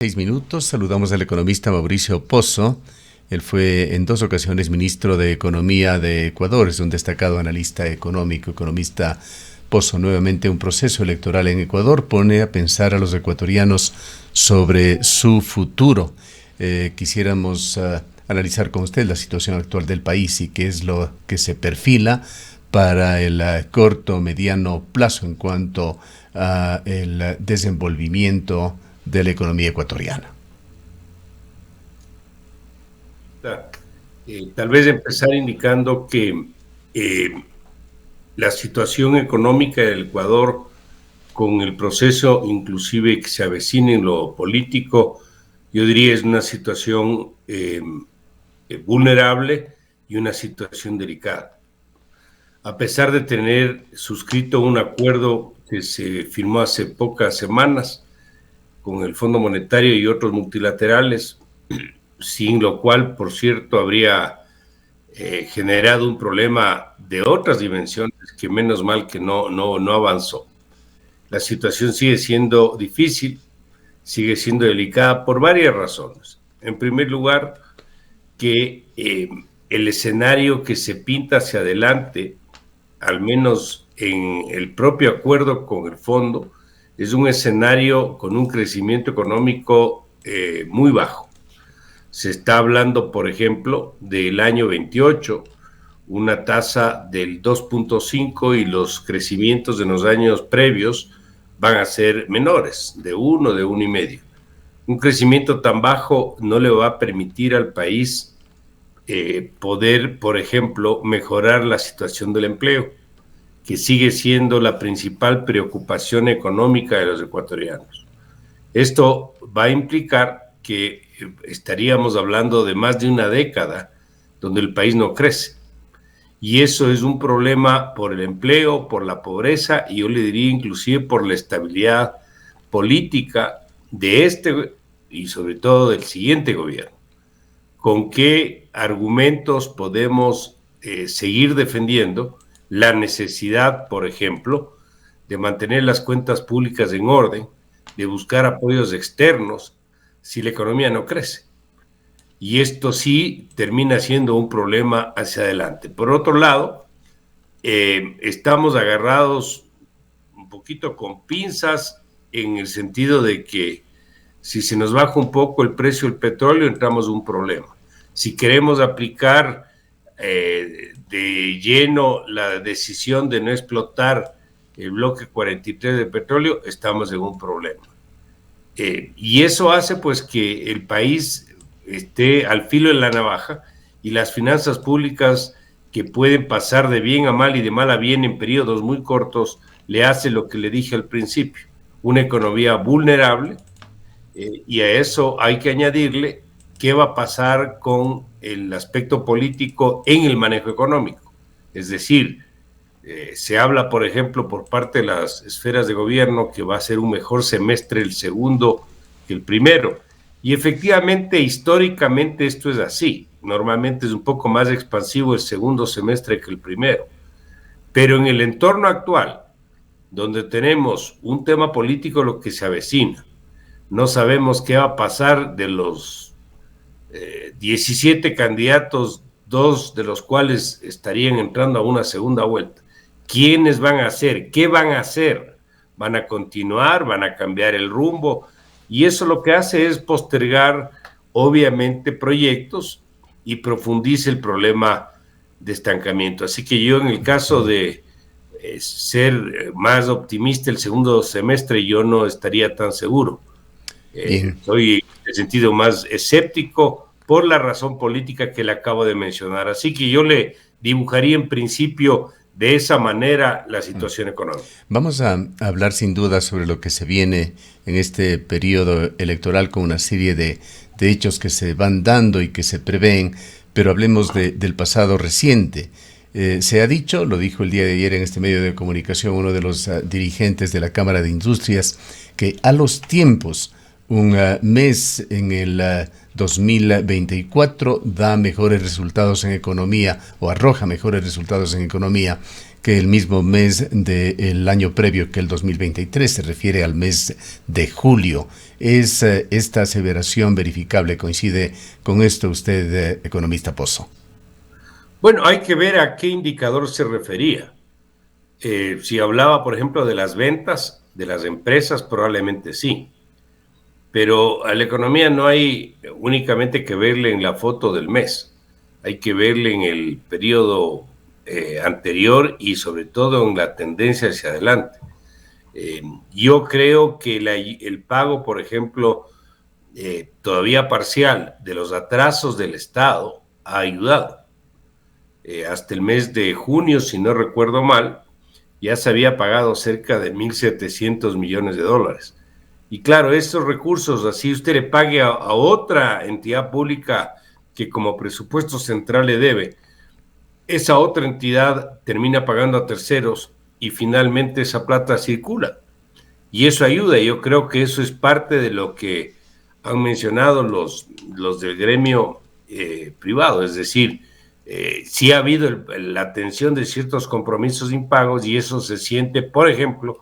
6 minutos. Saludamos al economista Mauricio Pozo. Él fue en 2 ocasiones ministro de Economía de Ecuador. Es un destacado analista económico. Economista Pozo, nuevamente un proceso electoral en Ecuador pone a pensar a los ecuatorianos sobre su futuro. Quisiéramos analizar con usted la situación actual del país y qué es lo que se perfila para el corto, mediano plazo en cuanto a el desenvolvimiento de la economía ecuatoriana. Tal vez empezar indicando que la situación económica del Ecuador, con el proceso inclusive que se avecina en lo político, yo diría es una situación vulnerable y una situación delicada. A pesar de tener suscrito un acuerdo que se firmó hace pocas semanas con el Fondo Monetario y otros multilaterales, sin lo cual, por cierto, habría generado un problema de otras dimensiones que menos mal que no avanzó. La situación sigue siendo difícil, sigue siendo delicada por varias razones. En primer lugar, que el escenario que se pinta hacia adelante, al menos en el propio acuerdo con el fondo, es un escenario con un crecimiento económico muy bajo. Se está hablando, por ejemplo, del año 28, una tasa del 2.5 y los crecimientos de los años previos van a ser menores, de 1, de 1,5. Un crecimiento tan bajo no le va a permitir al país poder, por ejemplo, mejorar la situación del empleo, que sigue siendo la principal preocupación económica de los ecuatorianos. Esto va a implicar que estaríamos hablando de más de una década donde el país no crece. Y eso es un problema por el empleo, por la pobreza y yo le diría inclusive por la estabilidad política de este y sobre todo del siguiente gobierno. ¿Con qué argumentos podemos seguir defendiendo la necesidad, por ejemplo, de mantener las cuentas públicas en orden, de buscar apoyos externos si la economía no crece? Y esto sí termina siendo un problema hacia adelante. Por otro lado, estamos agarrados un poquito con pinzas en el sentido de que si se nos baja un poco el precio del petróleo, entramos en un problema. Si queremos aplicar de lleno la decisión de no explotar el bloque 43 de petróleo, estamos en un problema. Y eso hace pues que el país esté al filo de la navaja y las finanzas públicas que pueden pasar de bien a mal y de mal a bien en periodos muy cortos, le hace lo que le dije al principio, una economía vulnerable, y a eso hay que añadirle qué va a pasar con el aspecto político en el manejo económico. Es decir, se habla, por ejemplo, por parte de las esferas de gobierno que va a ser un mejor semestre el segundo que el primero. Y efectivamente, históricamente esto es así. Normalmente es un poco más expansivo el segundo semestre que el primero. Pero en el entorno actual, donde tenemos un tema político lo que se avecina, no sabemos qué va a pasar de los 17 candidatos, 2 de los cuales estarían entrando a una segunda vuelta. ¿Quiénes van a ser? ¿Qué van a hacer? ¿Van a continuar? ¿Van a cambiar el rumbo? Y eso lo que hace es postergar, obviamente, proyectos y profundiza el problema de estancamiento. Así que yo, en el caso de ser más optimista el segundo semestre, yo no estaría tan seguro. Soy en el sentido más escéptico por la razón política que le acabo de mencionar. Así que yo le dibujaría en principio de esa manera la situación económica. Vamos a hablar sin duda sobre lo que se viene en este periodo electoral con una serie de hechos que se van dando y que se prevén, pero hablemos del pasado reciente. Se ha dicho, lo dijo el día de ayer en este medio de comunicación uno de los dirigentes de la Cámara de Industrias, que a los tiempos un mes en el 2024 da mejores resultados en economía o arroja mejores resultados en economía que el mismo mes del año previo, que el 2023, se refiere al mes de julio. ¿Es esta aseveración verificable? ¿Coincide con esto usted, economista Pozo? Bueno, hay que ver a qué indicador se refería. Si hablaba, por ejemplo, de las ventas de las empresas, probablemente sí. Pero a la economía no hay únicamente que verle en la foto del mes. Hay que verle en el periodo anterior y sobre todo en la tendencia hacia adelante. Yo creo que el pago, por ejemplo, todavía parcial de los atrasos del Estado ha ayudado. Hasta el mes de junio, si no recuerdo mal, ya se había pagado cerca de 1.700 millones de dólares. Y claro, estos recursos, así usted le pague a otra entidad pública que como presupuesto central le debe, esa otra entidad termina pagando a terceros y finalmente esa plata circula. Y eso ayuda. Yo creo que eso es parte de lo que han mencionado los del gremio privado. Es decir, sí ha habido la atención de ciertos compromisos impagos y eso se siente, por ejemplo,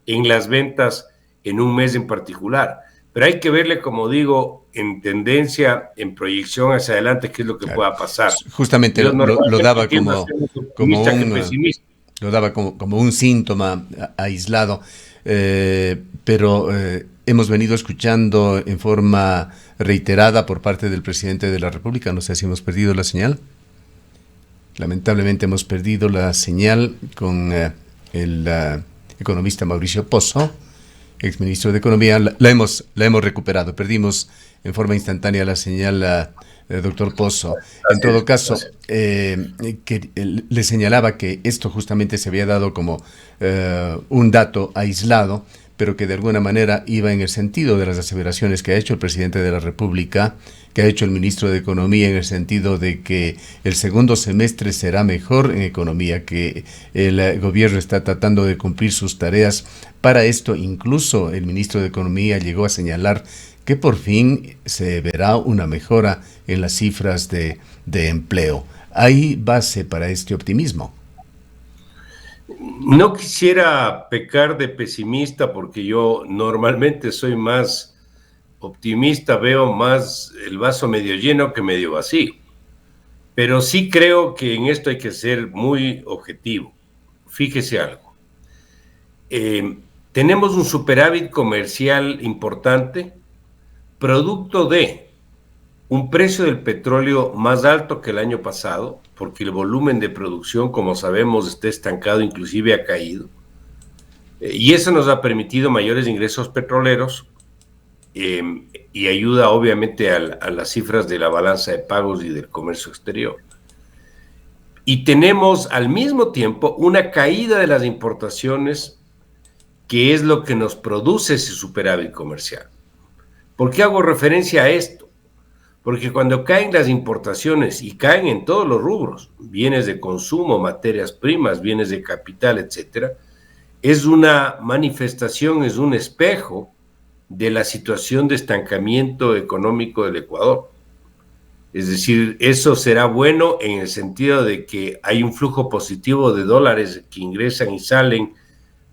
en las ventas en un mes en particular. Pero hay que verle, como digo, en tendencia, en proyección hacia adelante, qué es lo que pueda pasar. Justamente lo daba como un síntoma aislado, pero hemos venido escuchando en forma reiterada por parte del presidente de la República. No sé si hemos perdido la señal. Lamentablemente hemos perdido la señal con el economista Mauricio Pozo, exministro de Economía. La hemos recuperado. Perdimos en forma instantánea la señal, doctor Pozo. En todo caso, que le señalaba que esto justamente se había dado como un dato aislado, pero que de alguna manera iba en el sentido de las aseveraciones que ha hecho el presidente de la República, que ha hecho el ministro de Economía, en el sentido de que el segundo semestre será mejor en economía, que el gobierno está tratando de cumplir sus tareas. Para esto, incluso el ministro de Economía llegó a señalar que por fin se verá una mejora en las cifras de empleo. ¿Hay base para este optimismo? No quisiera pecar de pesimista porque yo normalmente soy más optimista, veo más el vaso medio lleno que medio vacío. Pero sí creo que en esto hay que ser muy objetivo. Fíjese algo. Tenemos un superávit comercial importante, producto de un precio del petróleo más alto que el año pasado, porque el volumen de producción, como sabemos, está estancado, inclusive ha caído. Y eso nos ha permitido mayores ingresos petroleros y ayuda obviamente a las cifras de la balanza de pagos y del comercio exterior. Y tenemos al mismo tiempo una caída de las importaciones, que es lo que nos produce ese superávit comercial. ¿Por qué hago referencia a esto? Porque cuando caen las importaciones, y caen en todos los rubros, bienes de consumo, materias primas, bienes de capital, etcétera, es una manifestación, es un espejo de la situación de estancamiento económico del Ecuador. Es decir, eso será bueno en el sentido de que hay un flujo positivo de dólares que ingresan y salen,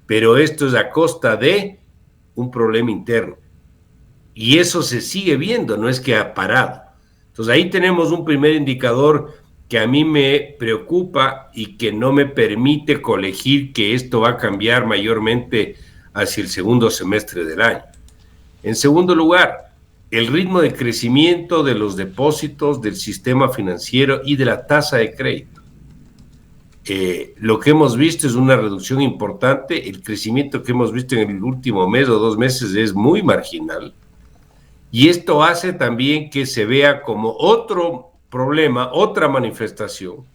pero esto es a costa de un problema interno. Y eso se sigue viendo, no es que ha parado. Entonces ahí tenemos un primer indicador que a mí me preocupa y que no me permite colegir que esto va a cambiar mayormente hacia el segundo semestre del año. En segundo lugar, el ritmo de crecimiento de los depósitos del sistema financiero y de la tasa de crédito. Lo que hemos visto es una reducción importante. El crecimiento que hemos visto en el último mes o 2 meses es muy marginal. Y esto hace también que se vea como otro problema, otra manifestación,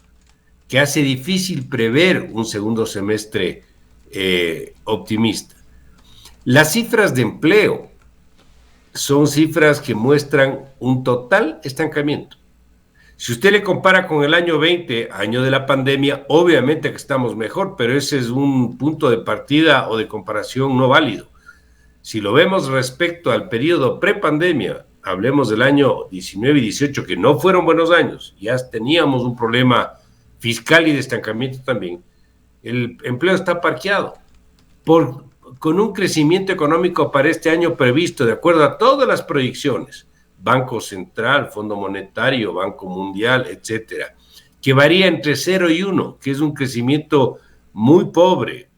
que hace difícil prever un segundo semestre optimista. Las cifras de empleo son cifras que muestran un total estancamiento. Si usted le compara con el año 20, año de la pandemia, obviamente que estamos mejor, pero ese es un punto de partida o de comparación no válido. Si lo vemos respecto al periodo prepandemia, hablemos del año 19 y 18, que no fueron buenos años, ya teníamos un problema fiscal y de estancamiento también, el empleo está parqueado. Con un crecimiento económico para este año previsto, de acuerdo a todas las proyecciones, Banco Central, Fondo Monetario, Banco Mundial, etcétera, que varía entre 0 y 1, que es un crecimiento muy pobre,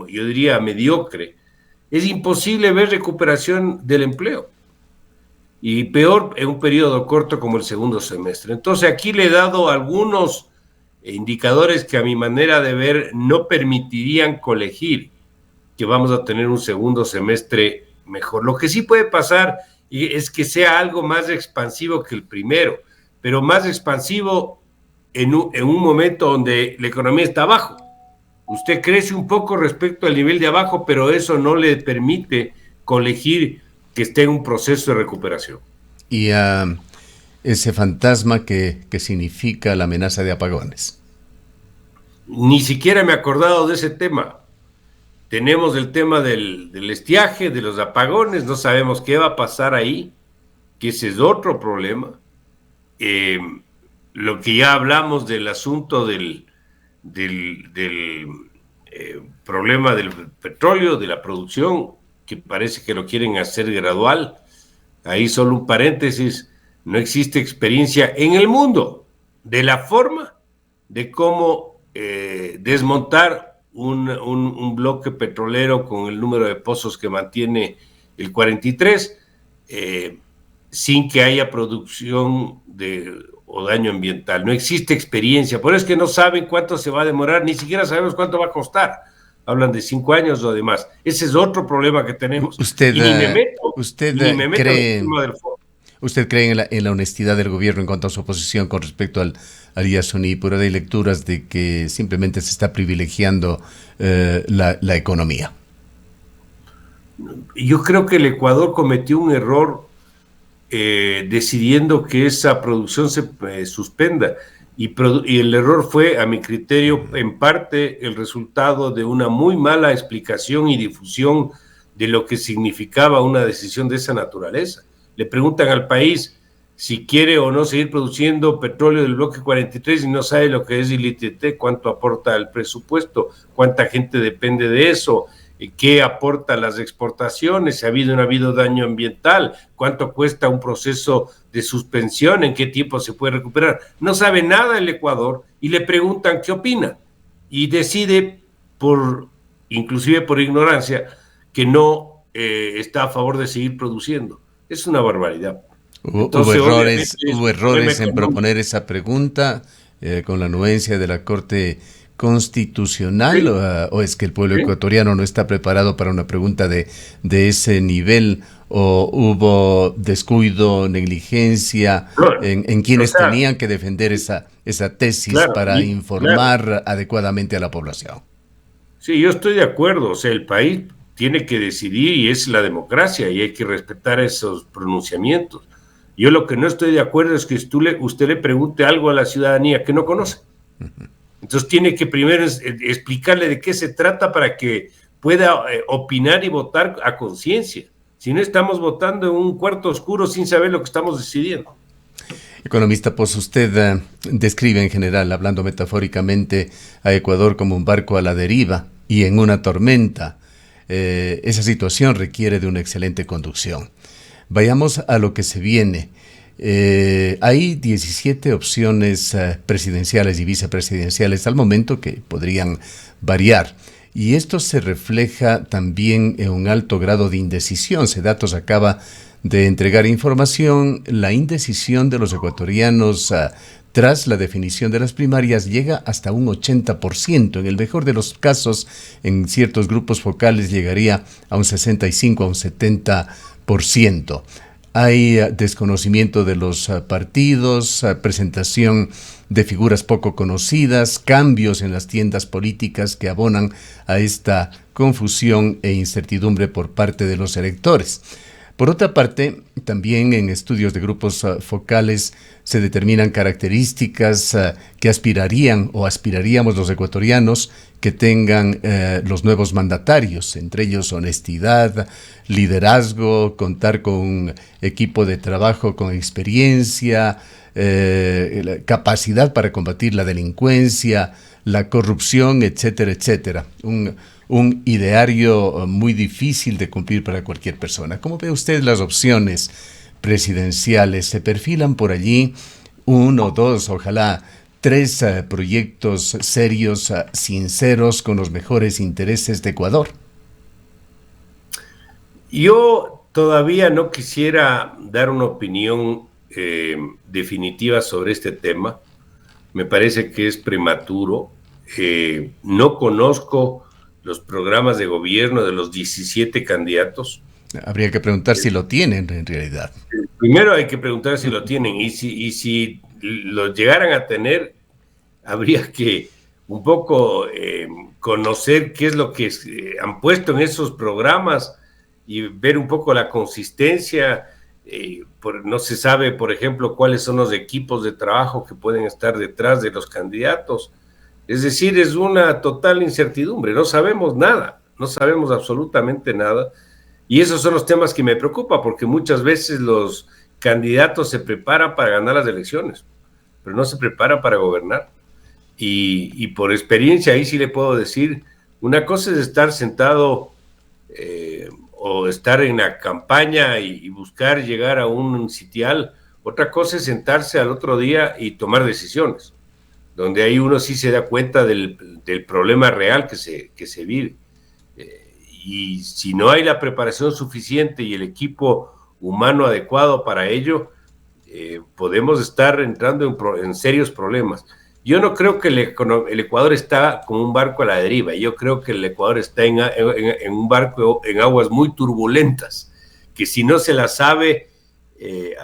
yo diría mediocre, es imposible ver recuperación del empleo. Y peor en un periodo corto como el segundo semestre. Entonces aquí le he dado algunos indicadores que a mi manera de ver no permitirían colegir que vamos a tener un segundo semestre mejor. Lo que sí puede pasar es que sea algo más expansivo que el primero, pero más expansivo en un momento donde la economía está abajo. Usted crece un poco respecto al nivel de abajo, pero eso no le permite colegir que esté en un proceso de recuperación. Y ese fantasma que significa la amenaza de apagones. Ni siquiera me he acordado de ese tema. Tenemos el tema del estiaje, de los apagones, no sabemos qué va a pasar ahí, que ese es otro problema. Lo que ya hablamos del asunto del problema del petróleo, de la producción, que parece que lo quieren hacer gradual. Ahí solo un paréntesis, no existe experiencia en el mundo de la forma de cómo desmontar un bloque petrolero con el número de pozos que mantiene el 43 sin que haya producción o daño ambiental. No existe experiencia, por eso es que no saben cuánto se va a demorar, ni siquiera sabemos cuánto va a costar. Hablan de 5 años o demás. Ese es otro problema que tenemos. ¿Usted cree en la honestidad del gobierno en cuanto a su oposición con respecto al Yasuní? Pero hay lecturas de que simplemente se está privilegiando la economía. Yo creo que el Ecuador cometió un error decidiendo que esa producción se suspenda. Y el error fue, a mi criterio, en parte el resultado de una muy mala explicación y difusión de lo que significaba una decisión de esa naturaleza. Le preguntan al país si quiere o no seguir produciendo petróleo del bloque 43 y no sabe lo que es ILITT, cuánto aporta al presupuesto, cuánta gente depende de eso, qué aporta las exportaciones, si no ha habido daño ambiental, cuánto cuesta un proceso de suspensión, en qué tiempo se puede recuperar. No sabe nada el Ecuador y le preguntan qué opina y decide, inclusive por ignorancia, que no está a favor de seguir produciendo. Es una barbaridad. Entonces, hubo errores en proponer esa pregunta con la anuencia de la Corte Constitucional, sí. ¿O es que el pueblo ecuatoriano no está preparado para una pregunta de ese nivel? ¿O hubo descuido, negligencia en quienes tenían que defender esa tesis para informar adecuadamente a la población? Sí, yo estoy de acuerdo. O sea, el país tiene que decidir y es la democracia y hay que respetar esos pronunciamientos. Yo lo que no estoy de acuerdo es que usted le pregunte algo a la ciudadanía que no conoce. Uh-huh. Entonces tiene que primero explicarle de qué se trata para que pueda opinar y votar a conciencia. Si no, estamos votando en un cuarto oscuro sin saber lo que estamos decidiendo. Economista Pozo, usted describe en general, hablando metafóricamente, a Ecuador como un barco a la deriva y en una tormenta. Esa situación requiere de una excelente conducción. Vayamos a lo que se viene. Hay 17 opciones presidenciales y vicepresidenciales al momento que podrían variar. Y esto se refleja también en un alto grado de indecisión. Sedatos acaba de entregar información. La indecisión de los ecuatorianos tras la definición de las primarias llega hasta un 80%. En el mejor de los casos, en ciertos grupos focales llegaría a un 65, a un 70%. Hay desconocimiento de los partidos, presentación de figuras poco conocidas, cambios en las tiendas políticas que abonan a esta confusión e incertidumbre por parte de los electores. Por otra parte, también en estudios de grupos focales se determinan características que aspirarían o aspiraríamos los ecuatorianos que tengan los nuevos mandatarios, entre ellos honestidad, liderazgo, contar con un equipo de trabajo con experiencia, capacidad para combatir la delincuencia, la corrupción, etcétera, etcétera. Un ideario muy difícil de cumplir para cualquier persona. ¿Cómo ve usted las opciones presidenciales? ¿Se perfilan por allí uno, dos, ojalá tres proyectos serios, sinceros, con los mejores intereses de Ecuador? Yo todavía no quisiera dar una opinión definitiva sobre este tema. Me parece que es prematuro. No conozco los programas de gobierno de los 17 candidatos. Habría que preguntar si lo tienen en realidad. Primero hay que preguntar si lo tienen, y si lo llegaran a tener, habría que un poco conocer qué es lo que han puesto en esos programas y ver un poco la consistencia. No se sabe, por ejemplo, cuáles son los equipos de trabajo que pueden estar detrás de los candidatos. Es decir, es una total incertidumbre, no sabemos nada, no sabemos absolutamente nada, y esos son los temas que me preocupan, porque muchas veces los candidatos se preparan para ganar las elecciones, pero no se preparan para gobernar, y por experiencia ahí sí le puedo decir, una cosa es estar sentado o estar en la campaña y buscar llegar a un sitial, otra cosa es sentarse al otro día y tomar decisiones, donde ahí uno sí se da cuenta del problema real que se vive. Y si no hay la preparación suficiente y el equipo humano adecuado para ello, podemos estar entrando en serios problemas. Yo no creo que el Ecuador está como un barco a la deriva. Yo creo que el Ecuador está en un barco en aguas muy turbulentas, que si no se la sabe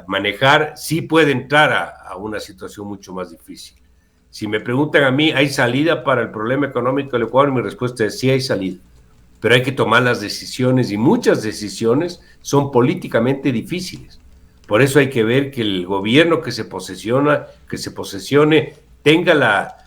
manejar, sí puede entrar a una situación mucho más difícil. Si me preguntan a mí, ¿hay salida para el problema económico del Ecuador? Mi respuesta es sí, hay salida, pero hay que tomar las decisiones, y muchas decisiones son políticamente difíciles. Por eso hay que ver que el gobierno que se posesione, tenga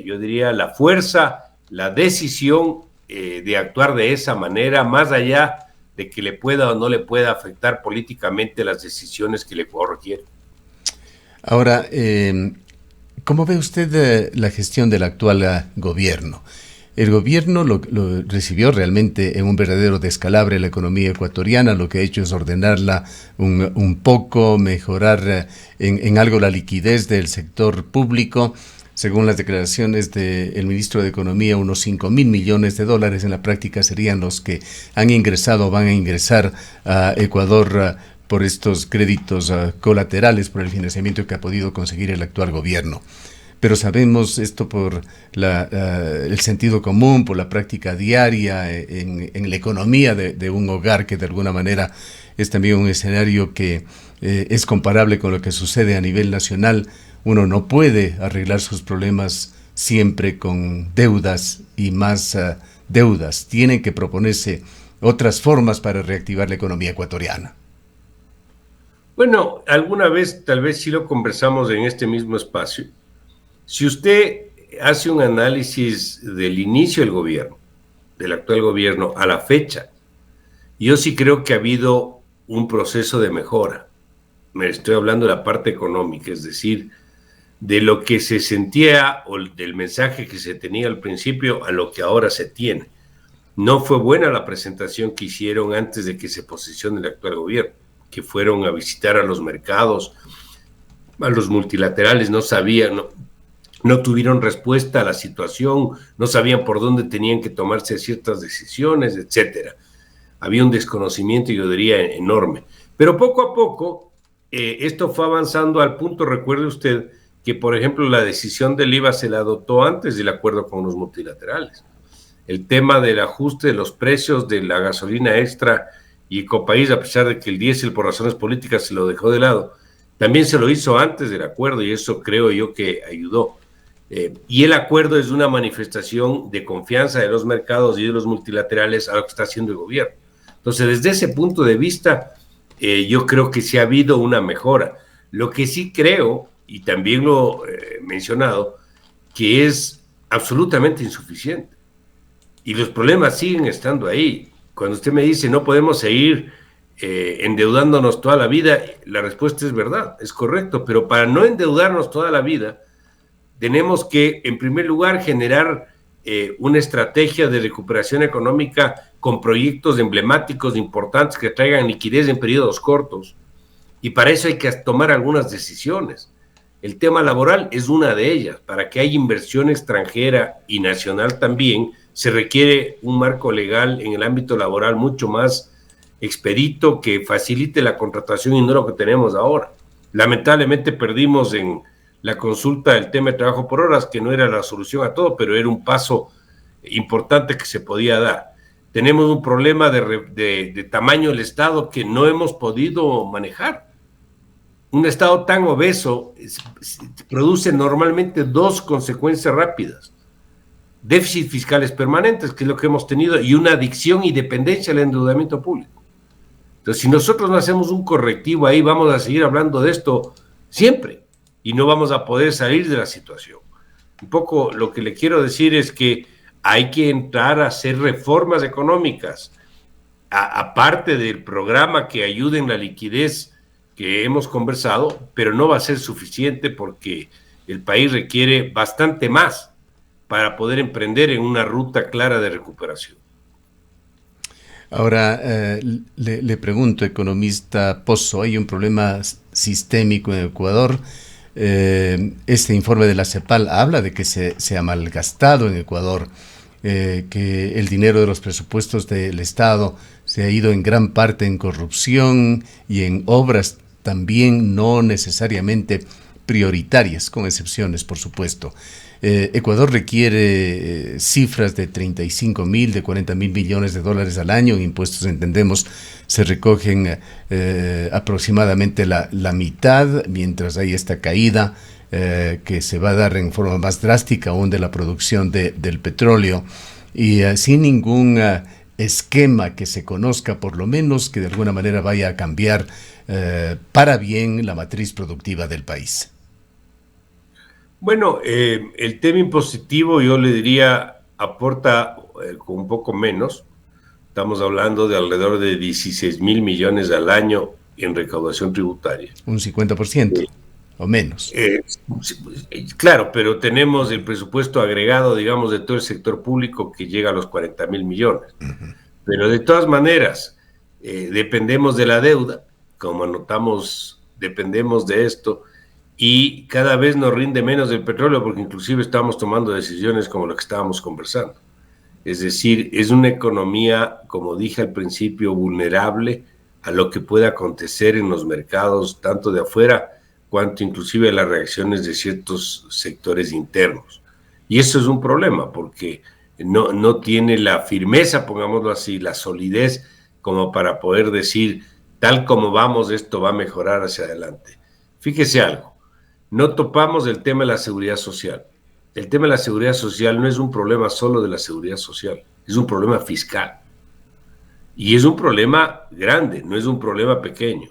yo diría, la fuerza, la decisión de actuar de esa manera, más allá de que le pueda o no le pueda afectar políticamente las decisiones que el Ecuador requiere. Ahora, ¿cómo ve usted la gestión del actual gobierno? El gobierno lo recibió realmente en un verdadero descalabre la economía ecuatoriana. Lo que ha hecho es ordenarla un poco, mejorar en algo la liquidez del sector público. Según las declaraciones del ministro de Economía, unos 5.000 millones de dólares en la práctica serían los que han ingresado o van a ingresar a Ecuador por estos créditos colaterales, por el financiamiento que ha podido conseguir el actual gobierno. Pero sabemos esto por el sentido común, por la práctica diaria en la economía de un hogar, que de alguna manera es también un escenario que es comparable con lo que sucede a nivel nacional. Uno no puede arreglar sus problemas siempre con deudas y más deudas. Tienen que proponerse otras formas para reactivar la economía ecuatoriana. Bueno, alguna vez, tal vez sí lo conversamos en este mismo espacio. Si usted hace un análisis del inicio del gobierno, del actual gobierno, a la fecha, yo sí creo que ha habido un proceso de mejora. Me estoy hablando de la parte económica, es decir, de lo que se sentía o del mensaje que se tenía al principio a lo que ahora se tiene. No fue buena la presentación que hicieron antes de que se posicione el actual gobierno, que fueron a visitar a los mercados, a los multilaterales, no tuvieron respuesta a la situación, no sabían por dónde tenían que tomarse ciertas decisiones, etcétera. Había un desconocimiento, yo diría, enorme. Pero poco a poco, esto fue avanzando al punto, recuerde usted, que por ejemplo la decisión del IVA se la adoptó antes del acuerdo con los multilaterales. El tema del ajuste de los precios de la gasolina extra y Ecopaís, a pesar de que el diésel por razones políticas se lo dejó de lado, también se lo hizo antes del acuerdo, y eso creo yo que ayudó. Y el acuerdo es una manifestación de confianza de los mercados y de los multilaterales a lo que está haciendo el gobierno. Entonces, desde ese punto de vista, yo creo que sí ha habido una mejora. Lo que sí creo, y también lo he mencionado, que es absolutamente insuficiente. Y los problemas siguen estando ahí. Cuando usted me dice no podemos seguir endeudándonos toda la vida, la respuesta es verdad, es correcto, pero para no endeudarnos toda la vida, tenemos que, en primer lugar, generar una estrategia de recuperación económica con proyectos emblemáticos importantes que traigan liquidez en periodos cortos. Y para eso hay que tomar algunas decisiones. El tema laboral es una de ellas. Para que haya inversión extranjera y nacional también, se requiere un marco legal en el ámbito laboral mucho más expedito que facilite la contratación y no lo que tenemos ahora. Lamentablemente perdimos en la consulta del tema de trabajo por horas, que no era la solución a todo, pero era un paso importante que se podía dar. Tenemos un problema de tamaño del Estado que no hemos podido manejar. Un Estado tan obeso produce normalmente dos consecuencias rápidas: déficits fiscales permanentes, que es lo que hemos tenido, y una adicción y dependencia al endeudamiento público. Entonces, si nosotros no hacemos un correctivo ahí, vamos a seguir hablando de esto siempre y no vamos a poder salir de la situación. Un poco lo que le quiero decir es que hay que entrar a hacer reformas económicas, aparte del programa que ayude en la liquidez que hemos conversado, pero no va a ser suficiente porque el país requiere bastante más para poder emprender en una ruta clara de recuperación. Ahora, le pregunto, economista Pozo, hay un problema sistémico en Ecuador. Este informe de la CEPAL habla de que se ha malgastado en Ecuador, que el dinero de los presupuestos del Estado se ha ido en gran parte en corrupción y en obras también no necesariamente prioritarias, con excepciones, por supuesto. Ecuador requiere cifras de 35.000, de 40.000 millones de dólares al año. En impuestos, entendemos, se recogen aproximadamente la mitad, mientras hay esta caída que se va a dar en forma más drástica aún de la producción del petróleo, y sin ningún esquema que se conozca, por lo menos que de alguna manera vaya a cambiar para bien la matriz productiva del país. Bueno, el tema impositivo yo le diría aporta con un poco menos. Estamos hablando de alrededor de 16.000 millones al año en recaudación tributaria. Un 50% o menos. Claro, pero tenemos el presupuesto agregado, digamos, de todo el sector público que llega a los 40.000 millones. Uh-huh. Pero de todas maneras, dependemos de la deuda, como anotamos, dependemos de esto. Y cada vez nos rinde menos el petróleo porque inclusive estamos tomando decisiones como lo que estábamos conversando. Es decir, es una economía, como dije al principio, vulnerable a lo que pueda acontecer en los mercados, tanto de afuera cuanto inclusive a las reacciones de ciertos sectores internos. Y eso es un problema porque no tiene la firmeza, pongámoslo así, la solidez como para poder decir, tal como vamos, esto va a mejorar hacia adelante. Fíjese algo. No topamos el tema de la seguridad social. El tema de la seguridad social no es un problema solo de la seguridad social, es un problema fiscal. Y es un problema grande, no es un problema pequeño.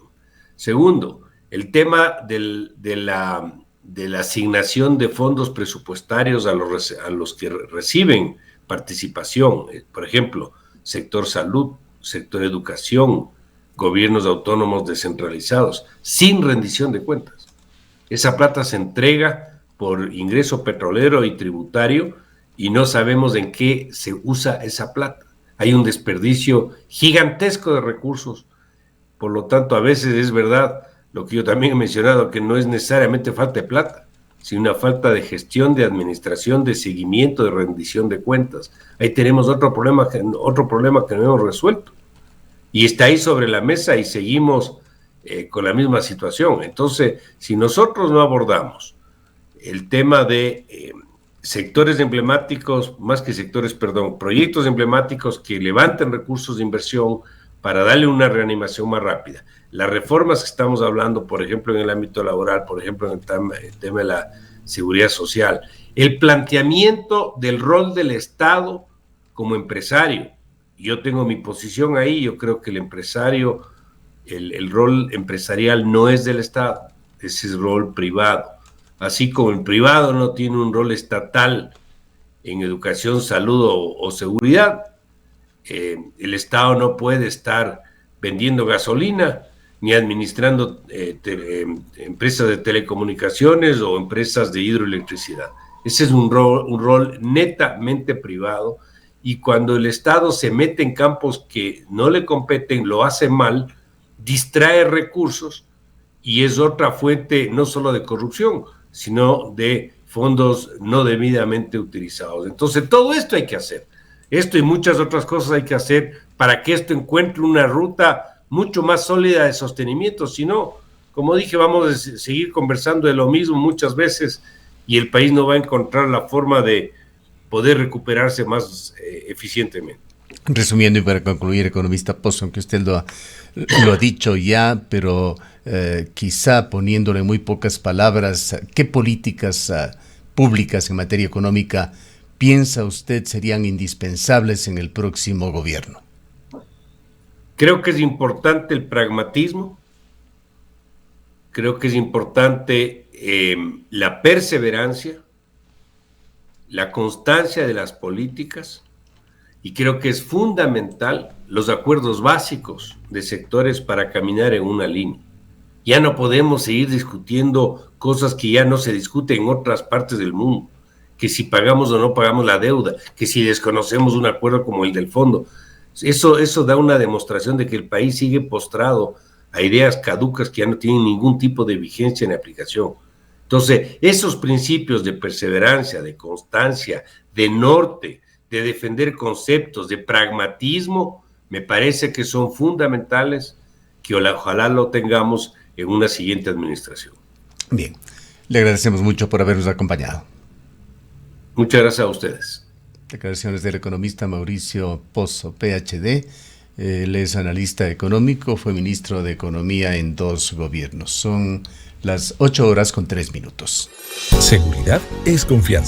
Segundo, el tema de la asignación de fondos presupuestarios a los que reciben participación, por ejemplo, sector salud, sector educación, gobiernos autónomos descentralizados, sin rendición de cuentas. Esa plata se entrega por ingreso petrolero y tributario y no sabemos en qué se usa esa plata. Hay un desperdicio gigantesco de recursos. Por lo tanto, a veces es verdad lo que yo también he mencionado, que no es necesariamente falta de plata, sino una falta de gestión, de administración, de seguimiento, de rendición de cuentas. Ahí tenemos otro problema que no hemos resuelto. Y está ahí sobre la mesa y seguimos con la misma situación. Entonces, si nosotros no abordamos el tema de sectores emblemáticos, más que sectores, perdón, proyectos emblemáticos que levanten recursos de inversión para darle una reanimación más rápida. Las reformas que estamos hablando, por ejemplo, en el ámbito laboral, por ejemplo, en el tema de la seguridad social, el planteamiento del rol del Estado como empresario. Yo tengo mi posición ahí, yo creo que el empresario el rol empresarial no es del Estado, ese es el rol privado. Así como el privado no tiene un rol estatal en educación, salud o seguridad, el Estado no puede estar vendiendo gasolina ni administrando empresas de telecomunicaciones o empresas de hidroelectricidad. Ese es un rol netamente privado, y cuando el Estado se mete en campos que no le competen, lo hace mal, distrae recursos y es otra fuente no solo de corrupción, sino de fondos no debidamente utilizados. Entonces, todo esto hay que hacer. Esto y muchas otras cosas hay que hacer para que esto encuentre una ruta mucho más sólida de sostenimiento. Si no, como dije, vamos a seguir conversando de lo mismo muchas veces y el país no va a encontrar la forma de poder recuperarse más eficientemente. Resumiendo y para concluir, economista Pozo, aunque usted lo ha dicho ya, pero quizá poniéndole muy pocas palabras, ¿qué políticas públicas en materia económica piensa usted serían indispensables en el próximo gobierno? Creo que es importante el pragmatismo, creo que es importante la perseverancia, la constancia de las políticas, y creo que es fundamental los acuerdos básicos de sectores para caminar en una línea. Ya no podemos seguir discutiendo cosas que ya no se discuten en otras partes del mundo, que si pagamos o no pagamos la deuda, que si desconocemos un acuerdo como el del fondo. Eso da una demostración de que el país sigue postrado a ideas caducas que ya no tienen ningún tipo de vigencia ni aplicación. Entonces, esos principios de perseverancia, de constancia, de norte, de defender conceptos, de pragmatismo, me parece que son fundamentales, que ojalá lo tengamos en una siguiente administración. Bien, le agradecemos mucho por habernos acompañado. Muchas gracias a ustedes. Declaraciones del economista Mauricio Pozo, PhD. Él es analista económico, fue ministro de Economía en 2 gobiernos. Son las 8:03. Seguridad es confianza.